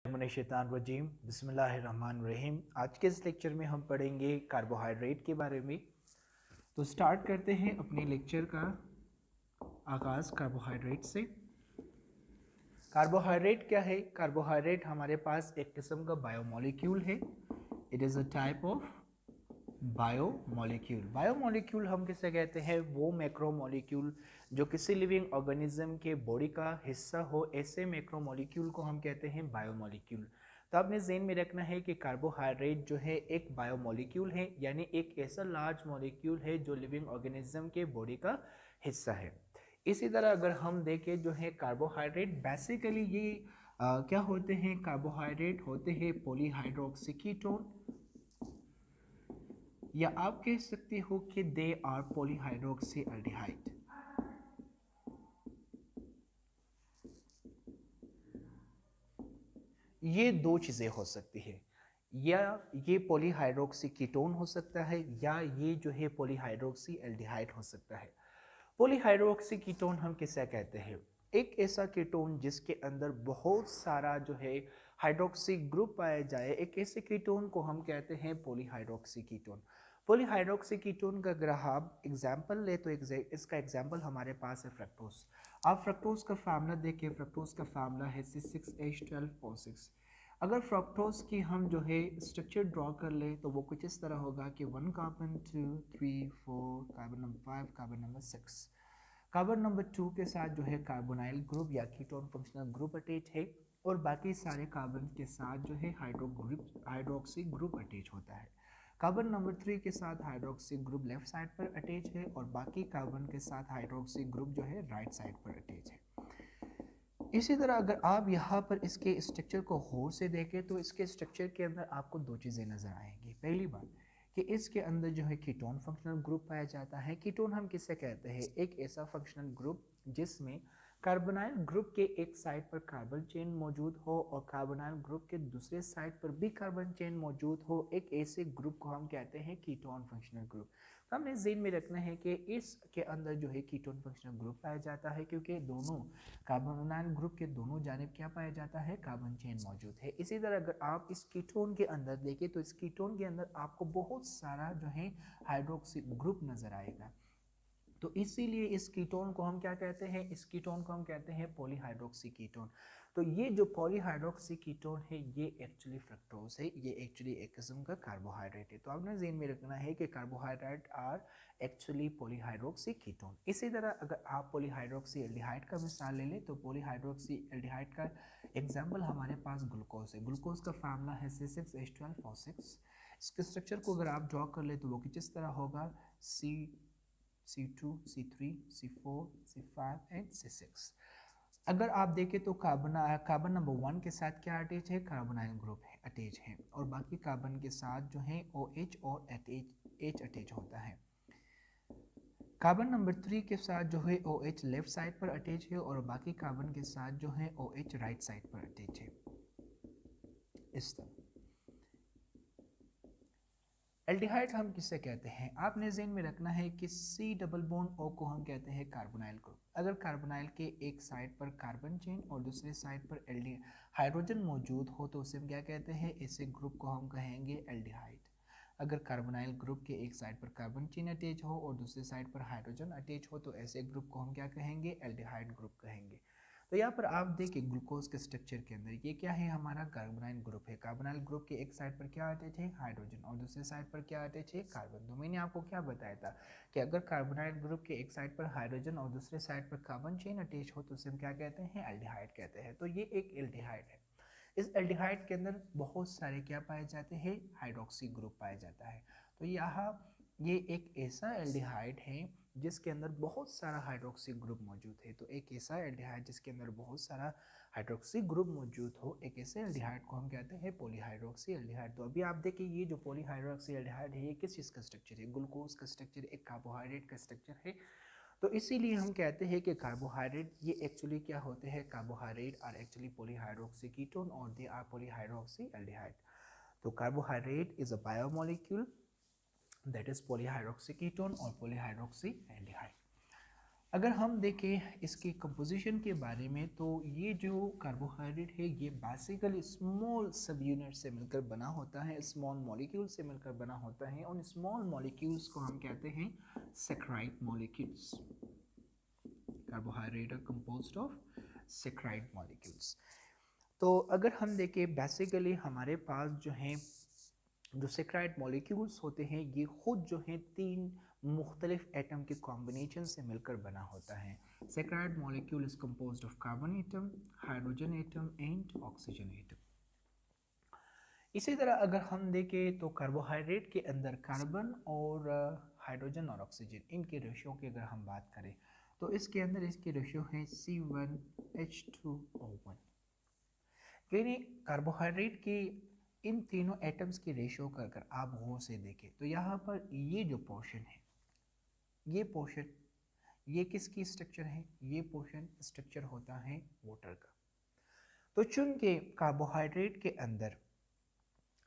रजीम बिस्मिल्लाहिर्रहमानिर्रहीम। आज के इस लेक्चर में हम पढ़ेंगे कार्बोहाइड्रेट के बारे में। तो स्टार्ट करते हैं अपने लेक्चर का आगाज़ कार्बोहाइड्रेट से। कार्बोहाइड्रेट क्या है? कार्बोहाइड्रेट हमारे पास एक किस्म का बायोमोलिक्यूल है। It is a type of biomolecule. Biomolecule हम किसे कहते हैं? वो मैक्रोमोलिक्यूल जो किसी लिविंग ऑर्गेनिज्म के बॉडी का हिस्सा हो, ऐसे मैक्रोमोलिक्यूल को हम कहते हैं बायोमोलिक्यूल। तो आपने ज़हन में रखना है कि कार्बोहाइड्रेट जो है एक बायोमोलिक्यूल है, यानी एक ऐसा लार्ज मॉलिक्यूल है जो लिविंग ऑर्गेनिज्म के बॉडी का हिस्सा है। इसी तरह अगर हम देखें जो है कार्बोहाइड्रेट बेसिकली ये क्या होते हैं? कार्बोहाइड्रेट होते हैं पॉलीहाइड्रोक्सी कीटोन, या आप कह सकते हो कि दे आर पॉलीहाइड्रोक्सी एल्डिहाइड। ये दो चीज़ें हो सकती है, या ये पॉलीहाइड्रोक्सी कीटोन हो सकता है, या ये जो है पॉलीहाइड्रोक्सी एल्डिहाइड हो सकता है। पॉलीहाइड्रोक्सी कीटोन हम किसे कहते हैं? एक ऐसा कीटोन जिसके अंदर बहुत सारा जो है हाइड्रोक्सी ग्रुप पाया जाए, एक ऐसे कीटोन को हम कहते हैं पॉलीहाइड्रोक्सी कीटोन। पॉलीहाइड्रोक्सी कीटोन का अगर आप एग्जाम्पल ले तो इसका एग्जाम्पल हमारे पास है फ्रक्टोज। आप फ्रक्टोज का फार्मूला देखिए, फ्रक्टोज का फार्मूला है C6H12O6। अगर फ्रक्टोज की हम जो है स्ट्रक्चर ड्रॉ कर ले तो वो कुछ इस तरह होगा कि 1 carbon 2 3 4 carbon number 5 carbon number 6। Carbon number 2 के साथ जो है कार्बोनाइल ग्रुप या कीटोन फंक्शनल ग्रुप अटैच है, और बाकी सारे कार्बन के साथ जो है हाइड्रोक्सी ग्रुप अटैच होता है। कार्बन नंबर 3 के साथ हाइड्रोक्सी ग्रुप लेफ्ट साइड पर अटैच है, और बाकी कार्बन के साथ हाइड्रोक्सी ग्रुप जो है राइट साइड पर अटैच है। इसी तरह अगर आप यहाँ पर इसके स्ट्रक्चर को गौर से देखें तो इसके स्ट्रक्चर के अंदर आपको दो चीज़ें नज़र आएंगी। पहली बात कि इसके अंदर जो है कीटोन फंक्शनल ग्रुप पाया जाता है। कीटोन हम किसे कहते हैं? एक ऐसा फंक्शनल ग्रुप जिसमें कार्बोनाइल ग्रुप के एक साइड पर कार्बन चेन मौजूद हो और कार्बोनाइल ग्रुप के दूसरे साइड पर भी कार्बन चेन मौजूद हो। एक ऐसे ग्रुप को हम कहते हैं कीटोन फंक्शनल ग्रुप। तो हमने ज़हन में रखना है कि इसके अंदर जो है कीटोन फंक्शनल ग्रुप पाया जाता है, क्योंकि दोनों कार्बोनाइल ग्रुप के दोनों जानिब क्या पाया जाता है? कार्बन चेन मौजूद है। इसी तरह अगर आप इस कीटोन के अंदर देखें तो इस कीटोन के अंदर आपको बहुत सारा जो है हाइड्रोक्सी ग्रुप नजर आएगा। तो इसीलिए इस कीटोन को हम क्या कहते हैं? इस कीटोन को हम कहते हैं पॉलीहाइड्रोक्सी कीटोन। तो ये जो पॉलीहाइड्रोक्सी कीटोन है ये एक्चुअली फ्रक्टोज है, ये एक्चुअली एक किस्म का कार्बोहाइड्रेट है। तो आपने ज़हन में रखना है कि carbohydrate are actually polyhydroxy ketone. इसी तरह अगर आप पॉलीहाइड्रोक्सी एल्डिहाइड का मिसाल ले लें तो पॉलीहाइड्रोक्सी एल्डिहाइड का एग्जाम्पल हमारे पास ग्लूकोज है। ग्लूकोज का फार्मूला है C6H12O6। इसके स्ट्रक्चर को अगर आप ड्रॉ कर ले तो वो कुछ इस तरह होगा C2, C3, C4, C5 and C6। अगर आप देखें तो कार्बन नंबर 1 के साथ क्या अटैच है? कार्बोनाइल ग्रुप है अटैच है, और बाकी कार्बन के साथ जो है OH और H अटैच होता है। कार्बन नंबर 3 के साथ जो है OH लेफ्ट साइड पर अटैच है, और बाकी कार्बन के साथ जो है OH राइट साइड पर अटैच है। इस तरह एल्डिहाइड हम किसे कहते हैं? आपने ज़हन में रखना है कि C डबल बॉन्ड O को हम कहते हैं कार्बोनाइल ग्रुप। अगर कार्बोनाइल के एक साइड पर कार्बन चेन और दूसरे साइड पर हाइड्रोजन मौजूद हो तो उसे हम क्या कहते हैं? ऐसे ग्रुप को हम कहेंगे एल्डिहाइड। अगर कार्बोनाइल ग्रुप के एक साइड पर कार्बन चेन अटैच हो और दूसरे साइड पर हाइड्रोजन अटैच हो तो ऐसे ग्रुप को हम क्या कहेंगे? एल्डिहाइड ग्रुप कहेंगे। तो यहाँ पर आप देखिए ग्लूकोज के स्ट्रक्चर के अंदर ये क्या है? हमारा कार्बोनाइल ग्रुप है। कार्बोनाइल ग्रुप के एक साइड पर क्या अटैच है? हाइड्रोजन, और दूसरे साइड पर क्या अटैच है? कार्बन। तो मैंने आपको क्या बताया था कि अगर कार्बोनाइल ग्रुप के एक साइड पर हाइड्रोजन और दूसरे साइड पर कार्बन चेन अटैच हो तो उसे हम क्या कहते हैं? एल्डिहाइड कहते हैं। तो ये एक एल्डिहाइड है। इस एल्डिहाइड के अंदर बहुत सारे क्या पाए जाते हैं? हाइड्रोक्सी ग्रुप पाया जाता है। तो यहाँ ये एक ऐसा एल्डिहाइड है जिसके अंदर बहुत सारा हाइड्रोक्सी ग्रुप मौजूद है। तो एक ऐसा एल्डिहाइड जिसके अंदर बहुत सारा हाइड्रोक्सी ग्रुप मौजूद हो, एक ऐसे एल्डिहाइड को हम कहते हैं पॉलीहाइड्रोक्सी एल्डिहाइड। तो अभी आप देखिए ये जो पॉलीहाइड्रोक्सी एल्डिहाइड है ये किस चीज़ का स्ट्रक्चर है? ग्लूकोज का स्ट्रक्चर, एक कार्बोहाइड्रेट का स्ट्रक्चर है। तो इसीलिए हम कहते हैं कि कार्बोहाइड्रेट ये एक्चुअली क्या होते हैं? Carbohydrate are actually polyhydroxy ketone और दे आर पॉलीहाइड्रोक्सी एल्डिहाइड। तो carbohydrate is a biomolecule that is polyhydroxy ketone or polyhydroxy aldehyde. अगर हम देखें इसकी कंपोजिशन के बारे में, तो ये जो कार्बोहाइड्रेट है ये बेसिकली स्मॉल सब यूनिट से मिलकर बना होता है, स्मॉल मॉलिक्यूल से मिलकर बना होता है, और स्मॉल मॉलिक्यूल्स को हम कहते हैं saccharide molecules. Carbohydrate are composed of saccharide molecules. तो अगर हम देखें बेसिकली हमारे पास जो है जो सैकराइड मॉलिक्यूल्स होते हैं ये खुद जो है तीन मुख्तलिफ एटम के कॉम्बिनेशन से मिलकर बना होता है। Saccharide molecule is composed of carbon atom, hydrogen atom and oxygen atom. इसी तरह अगर हम देखें तो कार्बोहाइड्रेट के अंदर कार्बन और हाइड्रोजन और ऑक्सीजन, इनके रेशियो की अगर हम बात करें तो इसके अंदर इसकी रेशियो है C1H2O1। यानी कार्बोहाइड्रेट की इन तीनों एटम्स की रेशियो का अगर आप गौर से देखें तो यहाँ पर ये जो पोर्शन है, ये पोर्शन, ये किसकी स्ट्रक्चर है? ये पोर्शन स्ट्रक्चर होता है वाटर का। तो चूंकि कार्बोहाइड्रेट के अंदर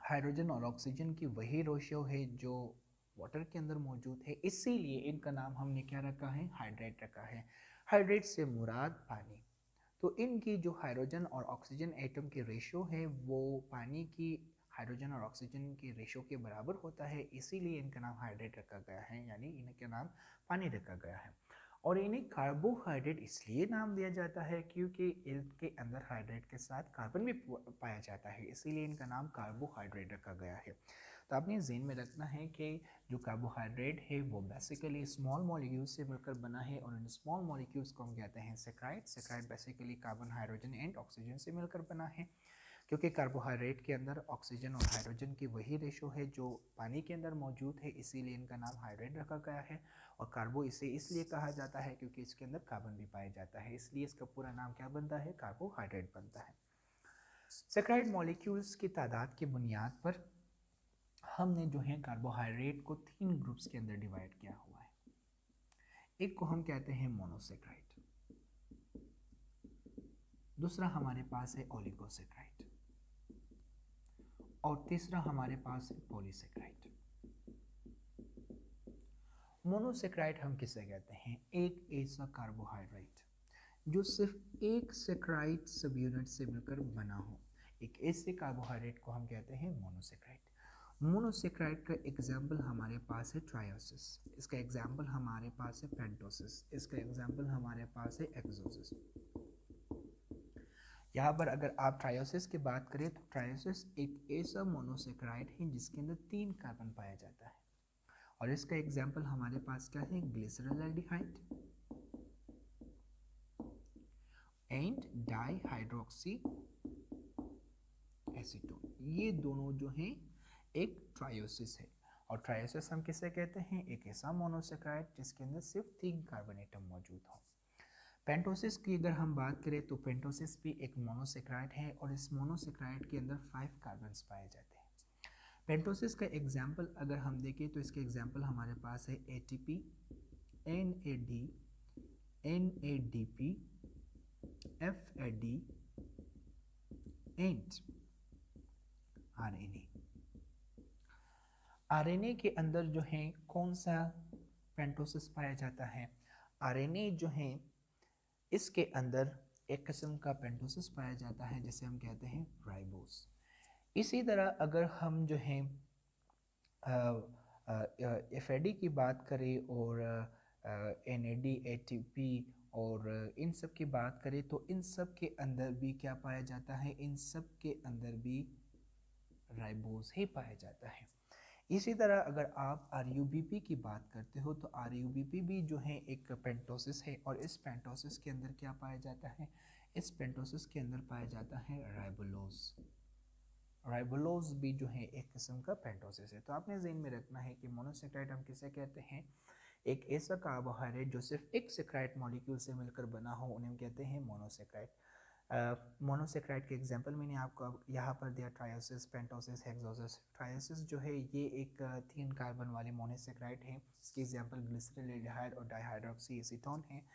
हाइड्रोजन और ऑक्सीजन की वही रेशियो है जो वाटर के अंदर मौजूद है, इसीलिए इनका नाम हमने क्या रखा है? हाइड्रेट रखा है। हाइड्रेट से मुराद पानी। तो इनकी जो हाइड्रोजन और ऑक्सीजन एटम की रेशियो है वो पानी की हाइड्रोजन और ऑक्सीजन के रेशियो के बराबर होता है, इसीलिए इनका नाम हाइड्रेट रखा गया है, यानी इनका नाम पानी रखा गया है। और इन्हें कार्बोहाइड्रेट इसलिए नाम दिया जाता है क्योंकि इनके अंदर हाइड्रेट के साथ कार्बन भी पाया जाता है, इसीलिए इनका नाम कार्बोहाइड्रेट रखा गया है। तो आपने ज़हन में रखना है कि जो कार्बोहाइड्रेट है वो बेसिकली स्मॉल मॉलिक्यूल्स से मिलकर बना है, और इन स्मॉल मॉलिक्यूल्स को हम कहते हैं saccharide. Saccharide basically carbon, hydrogen and oxygen से मिलकर बना है। क्योंकि कार्बोहाइड्रेट के अंदर ऑक्सीजन और हाइड्रोजन की वही रेशो है जो पानी के अंदर मौजूद है, इसीलिए इनका नाम हाइड्रेट रखा गया है। और कार्बो इसे इसलिए कहा जाता है क्योंकि इसके अंदर कार्बन भी पाया जाता है, इसलिए इसका पूरा नाम क्या बनता है? कार्बोहाइड्रेट बनता है। सैकराइड मॉलिक्यूल्स की तादाद की बुनियाद पर हमने जो है कार्बोहाइड्रेट को तीन ग्रुप्स के अंदर डिवाइड किया हुआ है। एक को हम कहते हैं मोनोसैकराइड, दूसरा हमारे पास है ओलिगोसैकराइड, और तीसरा हमारे पास है पॉलीसैकराइड। मोनोसैकराइड हम किसे कहते हैं? एक ऐसा कार्बोहाइड्रेट जो सिर्फ एक सैकराइड सब यूनिट से मिलकर बना हो, एक ऐसे कार्बोहाइड्रेट को हम कहते हैं मोनोसैकराइड। मोनोसैकराइड का एग्जाम्पल हमारे पास है ट्रायोसिस, इसका एग्जाम्पल हमारे पास है पेंटोसिस, इसका एग्जाम्पल हमारे पास है एक्सोसिस। यहाँ पर अगर आप ट्रायोसिस की बात करें तो ट्रायोसिस एक ऐसा मोनोसैकराइड है जिसके अंदर 3 कार्बन पाया जाता है, और इसका एग्जाम्पल हमारे पास क्या है? Glyceraldehyde and dihydroxy acetone. ये दोनों जो हैं एक ट्रायोसिस है। और ट्रायोसिस हम किसे कहते हैं? एक ऐसा मोनोसैकराइड जिसके अंदर सिर्फ 3 कार्बन एटम मौजूद हो। पेंटोसिस की अगर हम बात करें तो पेंटोसिस भी एक मोनोसैकराइड है, और इस मोनोसैकराइड के अंदर 5 कार्बन्स पाए जाते हैं। पेंटोसिस का एग्जाम्पल अगर हम देखें तो इसके एग्जाम्पल हमारे पास है ATP, NAD, NADP, FAD and RNA। RNA के अंदर जो है कौन सा पेंटोसिस पाया जाता है? RNA जो है इसके अंदर एक किस्म का पेंटोसिस पाया जाता है जिसे हम कहते हैं राइबोस। इसी तरह अगर हम जो है FAD की बात करें और NAD, ATP और इन सब की बात करें तो इन सब के अंदर भी क्या पाया जाता है? इन सब के अंदर भी राइबोस ही पाया जाता है। इसी तरह अगर आप RUBP की बात करते हो तो RUBP भी जो है एक पेंटोसिस है, और इस पेंटोसिस के अंदर क्या पाया जाता है? इस पेंटोसिस के अंदर पाया जाता है राइबोलोज। राइबोलोज भी जो है एक किस्म का पेंटोसिस है। तो आपने ज़हन में रखना है कि मोनोसैकराइड हम किसे कहते हैं? एक ऐसा कार्बोहाइड्रेट जो सिर्फ एक सैकराइड मॉलिक्यूल से मिलकर बना हो, उन्हें हम कहते हैं मोनोसैकराइड। मोनोसैकराइड के एग्जांपल मैंने आपको यहाँ पर दिया, ट्रायोसिस, पेंटोसिस, हेक्सोसिस। ट्रायोसिस जो है ये एक 3 कार्बन वाले मोनोसैकराइड है, इसकी एग्जांपल ग्लिसरॉल्डिहाइड और डाइहाइड्रोक्सी एसीटोन है।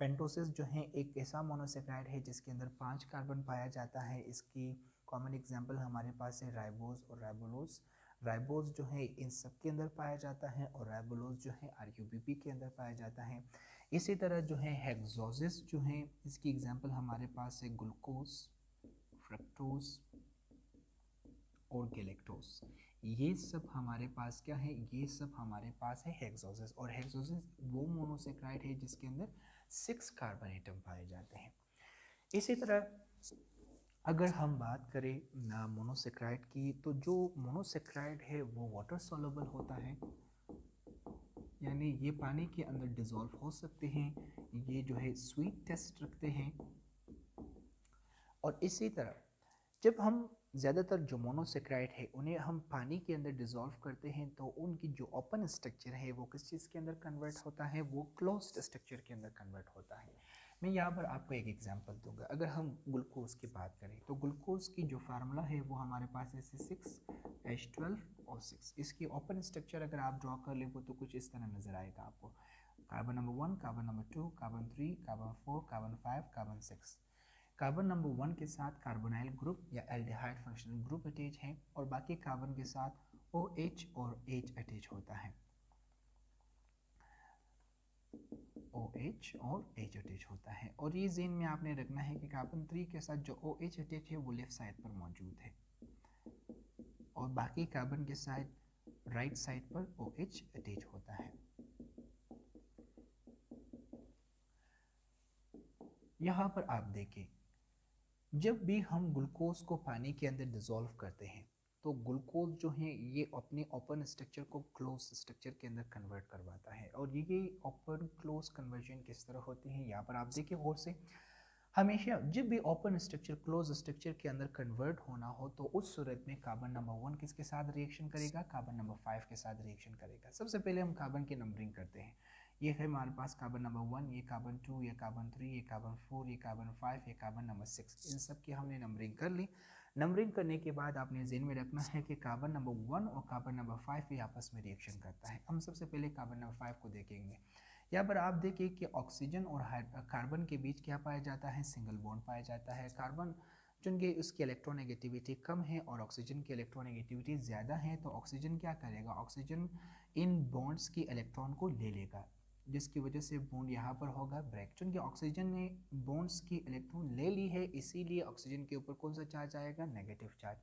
पेंटोसिस जो है एक ऐसा मोनोसैकराइड है जिसके अंदर 5 कार्बन पाया जाता है, इसकी कॉमन एग्जांपल हमारे पास है राइबोस और राइबोलोज। राइबोस जो है इन सब के अंदर पाया जाता है, और राइबोलोज जो है RUBP के अंदर पाया जाता है। इसी तरह जो है हेक्सोसिस जो है, इसकी एग्जांपल हमारे पास है ग्लूकोज, फ्रक्टोज और गैलेक्टोज। ये सब हमारे पास क्या है, ये सब हमारे पास है हेक्सोसिस। और हेक्सोसिस वो मोनोसेक्राइड है जिसके अंदर 6 कार्बन एटम पाए जाते हैं। इसी तरह अगर हम बात करें ना मोनोसेक्राइड की, तो जो मोनोसेक्राइड है वो वाटर सॉल्युबल होता है, यानी ये पानी के अंदर डिसॉल्व हो सकते हैं, ये जो है स्वीट टेस्ट रखते हैं। और इसी तरह जब हम ज़्यादातर जो मोनोसेक्राइड है उन्हें हम पानी के अंदर डिसॉल्व करते हैं तो उनकी जो ओपन स्ट्रक्चर है वो किस चीज़ के अंदर कन्वर्ट होता है, वो क्लोज्ड स्ट्रक्चर के अंदर कन्वर्ट होता है। मैं यहाँ पर आपको एक एग्जांपल दूंगा। अगर हम ग्लूकोज की बात करें तो ग्लूकोज की जो फार्मूला है वो हमारे पास है C6H12O6। इसकी ओपन स्ट्रक्चर अगर आप ड्रॉ कर ले वो तो कुछ इस तरह नज़र आएगा आपको। Carbon number 1, carbon number 2, carbon 3, carbon 4, carbon 5, carbon 6। Carbon number 1 के साथ कार्बोनाइल ग्रुप या एल्डिहाइड फंक्शनल ग्रुप अटैच है और बाकी कार्बन के साथ OH और H अटैच होता है, OH और H अटैच होता है। और ये ज़हन में आपने रखना है कि कार्बन 3 के साथ जो OH अटैच है वो लेफ्ट साइड पर मौजूद है और बाकी कार्बन के साथ राइट साइड पर OH अटैच होता है। यहाँ पर आप देखें, जब भी हम ग्लूकोज को पानी के अंदर डिसॉल्व करते हैं तो ग्लूकोज जो है ये अपने ओपन स्ट्रक्चर को क्लोज स्ट्रक्चर के अंदर कन्वर्ट करवाता है। और ये ओपन क्लोज कन्वर्जन किस तरह होते हैं, यहाँ पर आप देखिए गौर से। हमेशा जब भी ओपन स्ट्रक्चर क्लोज स्ट्रक्चर के अंदर कन्वर्ट होना हो तो उस सूरत में कार्बन नंबर 1 किसके साथ रिएक्शन करेगा, कार्बन नंबर 5 के साथ रिएक्शन करेगा। सबसे पहले हम कार्बन की नंबरिंग करते हैं। ये है हमारे पास कार्बन नंबर 1, ये कार्बन 2, ये कार्बन 3, ये कार्बन 4, ये कार्बन 5, ये कार्बन नंबर 6। इन सब की हमने नंबरिंग कर ली। नंबरिंग करने के बाद आपने ज़हन में रखना है कि कार्बन नंबर 1 और कार्बन नंबर 5 ये आपस में रिएक्शन करता है। हम सबसे पहले कार्बन नंबर 5 को देखेंगे। यहाँ पर आप देखिए कि ऑक्सीजन और कार्बन के बीच क्या पाया जाता है, सिंगल बॉन्ड पाया जाता है। कार्बन चूँकि उसकी इलेक्ट्रोनेगेटिविटी कम है और ऑक्सीजन की इलेक्ट्रोनेगेटिविटी ज़्यादा है तो ऑक्सीजन क्या करेगा, ऑक्सीजन इन बॉन्ड्स की इलेक्ट्रॉन को ले लेगा, जिसकी वजह से बॉन्ड यहाँ पर होगा ब्रेक। चूँकि ऑक्सीजन ने बॉन्ड्स की इलेक्ट्रॉन ले ली है इसीलिए ऑक्सीजन के ऊपर कौन सा चार्ज आएगा, नेगेटिव चार्ज।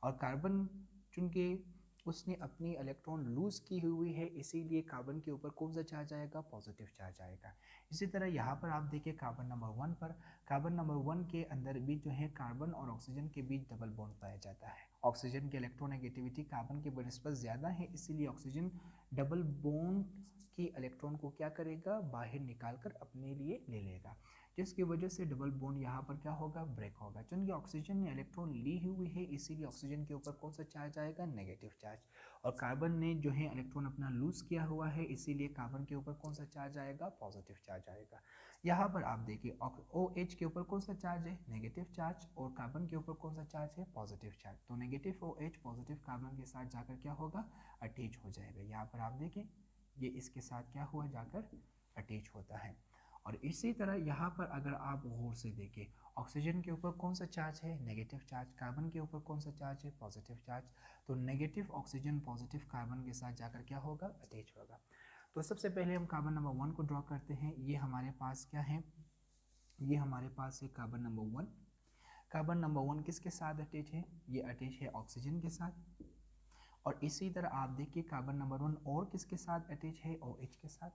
और कार्बन चूँकि उसने अपनी इलेक्ट्रॉन लूज की हुई है इसीलिए कार्बन के ऊपर कौन सा चार्ज आएगा, पॉजिटिव चार्ज आएगा। इसी तरह यहाँ पर आप देखिए कार्बन नंबर 1 पर, कार्बन नंबर 1 के अंदर भी जो है कार्बन और ऑक्सीजन के बीच डबल बॉन्ड पाया जाता है। ऑक्सीजन की इलेक्ट्रोनेगेटिविटी कार्बन के बनिस्बत ज़्यादा है इसीलिए ऑक्सीजन डबल बॉन्ड की इलेक्ट्रॉन को क्या करेगा, बाहर निकाल कर अपने लिए ले लेगा, जिसकी वजह से डबल बॉन्ड यहाँ पर क्या होगा, ब्रेक होगा। चूँकि ऑक्सीजन ने इलेक्ट्रॉन ली हुई है इसीलिए ऑक्सीजन के ऊपर कौन सा चार्ज आएगा, नेगेटिव चार्ज। और कार्बन ने जो है इलेक्ट्रॉन अपना लूज किया हुआ है इसीलिए कार्बन के ऊपर कौन सा चार्ज आएगा, पॉजिटिव चार्ज आएगा। यहाँ पर आप देखिए OH के ऊपर कौन सा चार्ज है, नेगेटिव चार्ज, और कार्बन के ऊपर कौन सा चार्ज है, पॉजिटिव चार्ज। तो नेगेटिव OH पॉजिटिव कार्बन के साथ जाकर क्या होगा, अटैच हो जाएगा। यहाँ पर आप देखें ये इसके साथ क्या हुआ, जाकर अटैच होता है। और इसी तरह यहाँ पर अगर आप गौर से देखें, ऑक्सीजन के ऊपर कौन सा चार्ज है, नेगेटिव चार्ज, कार्बन के ऊपर कौन सा चार्ज है, पॉजिटिव चार्ज। तो नेगेटिव ऑक्सीजन पॉजिटिव कार्बन के साथ जाकर क्या होगा, अटैच होगा। तो सबसे पहले हम कार्बन नंबर 1 को ड्रॉ करते हैं। ये हमारे पास क्या है, ये हमारे पास है कार्बन नंबर 1। कार्बन नंबर 1 किसके साथ अटैच है, ये अटैच है ऑक्सीजन के साथ। और इसी तरह आप देखिए कार्बन नंबर 1 और किसके साथ अटैच है, OH के साथ।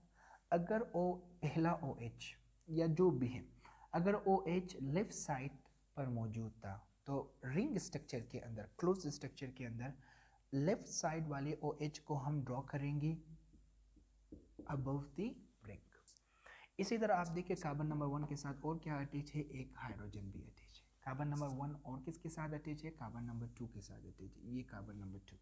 अगर पहला OH या जो भी है, अगर OH लेफ्ट साइड पर मौजूद था तो रिंग स्ट्रक्चर के अंदर, क्लोज स्ट्रक्चर के अंदर लेफ्ट साइड वाले OH को हम ड्रॉ करेंगे अबव द रिंग। इसी तरह आप देखिए कार्बन नंबर 1 के साथ और क्या अटैच है, एक हाइड्रोजन भी अटैच है। कार्बन नंबर 1 और किसके साथ अटैच है, कार्बन नंबर 2 के साथ अटैच है, ये कार्बन नंबर 2।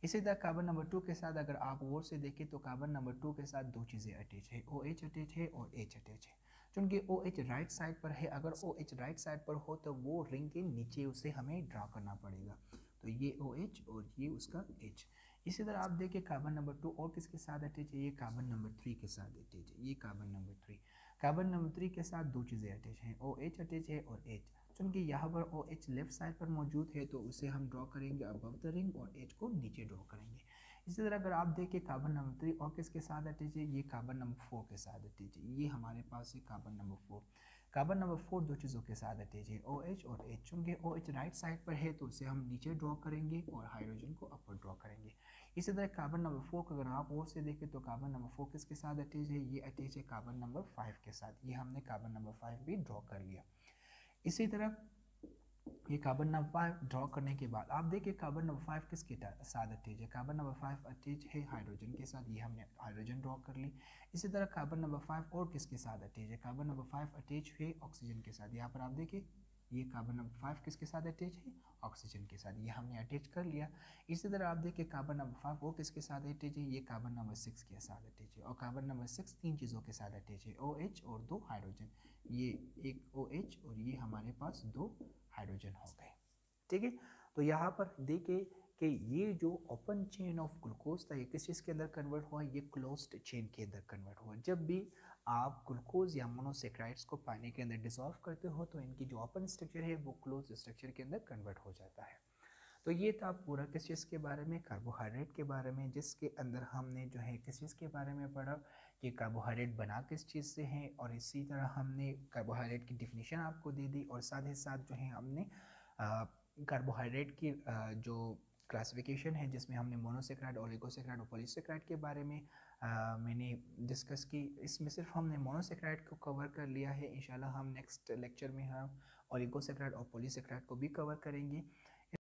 इसी तरह कार्बन नंबर 2 के साथ अगर आप गौर से देखें तो कार्बन नंबर 2 के साथ दो चीज़ें अटैच है, OH अटैच है और H अटैच है। क्योंकि OH राइट साइड पर है, अगर OH राइट साइड पर हो तो वो रिंग के नीचे उसे हमें ड्रा करना पड़ेगा। तो ये OH और ये उसका H। इसी तरह आप देखिए कार्बन नंबर 2 और किसके साथ अटैच है, ये कार्बन नंबर 3 के साथ अटैच है, ये कार्बन नंबर 3। कार्बन नंबर 3 के साथ दो चीज़ें अटैच हैं, OH अटैच है और H। क्योंकि यहाँ पर OH लेफ्ट साइड पर मौजूद है तो उसे हम ड्रॉ करेंगे अबव द रिंग और H को नीचे ड्रॉ करेंगे। इसी तरह अगर आप देखें कार्बन नंबर 3 और किसके साथ अटैच है, ये कार्बन नंबर 4 के साथ अटैच है। ये हमारे पास है कार्बन नंबर 4। कार्बन नंबर 4 दो चीज़ों के साथ अटैच है, OH और H। चूँकि OH राइट साइड पर है तो उसे हम नीचे ड्रॉ करेंगे और हाइड्रोजन को अपर ड्रॉ करेंगे। इसी तरह कार्बन नंबर 4 को अगर आप और से देखें तो कार्बन नंबर 4 किसके साथ अटैच है, ये अटैच है कार्बन नंबर 5 के साथ। ये हमने कार्बन नंबर 5 भी ड्रॉ कर लिया। इसी तरह ये कार्बन नंबर 5 ड्रॉ करने के बाद आप देखिए कार्बन नंबर 5 किसके साथ अटैच है, कार्बन नंबर 5 अटैच है हाइड्रोजन के साथ। ये हमने हाइड्रोजन ड्रॉ कर ली। इसी तरह कार्बन नंबर 5 और किसके साथ अटैच है, कार्बन नंबर 5 अटैच है ऑक्सीजन के साथ। यहाँ पर आप देखिए ये कार्बन नंबर 5 किसके साथ अटैच है, ऑक्सीजन के साथ। ये हमने अटैच कर लिया। इसी तरह आप देखिए कार्बन नंबर 5 वो किसके साथ अटैच है, ये कार्बन नंबर 6 के साथ अटैच है। और कार्बन नंबर 6 तीन चीज़ों के साथ अटैच है, OH और 2 हाइड्रोजन। ये एक OH और ये हमारे पास 2 हाइड्रोजन हो गए। ठीक है, तो यहाँ पर देखिए कि ये जो ओपन चेन ऑफ ग्लूकोज था ये किस चीज़ के अंदर कन्वर्ट हुआ, ये क्लोज्ड चेन के अंदर कन्वर्ट हुआ। जब भी आप ग्लूकोज या मोनोसेक्राइड्स को पानी के अंदर डिसॉल्व करते हो तो इनकी जो ओपन स्ट्रक्चर है वो क्लोज स्ट्रक्चर के अंदर कन्वर्ट हो जाता है। तो ये था पूरा किस चीज़ के बारे में, कार्बोहाइड्रेट के बारे में, जिसके अंदर हमने जो है किस चीज़ के बारे में पढ़ा कि कार्बोहाइड्रेट बना किस चीज़ से है। और इसी तरह हमने कार्बोहाइड्रेट की डिफिनीशन आपको दे दी और साथ ही साथ जो है हमने कार्बोहाइड्रेट की जो क्लासिफिकेशन है जिसमें हमने मोनोसेक्राइड, ओलिगोसेक्राइड और पॉलीसेक्राइड के बारे में मैंने डिस्कस की। इसमें सिर्फ हमने मोनोसेक्राइड को कवर कर लिया है। इंशाल्लाह हम नेक्स्ट लेक्चर में हम ओलिगोसेक्राइड और पॉलीसेक्राइड को भी कवर करेंगे।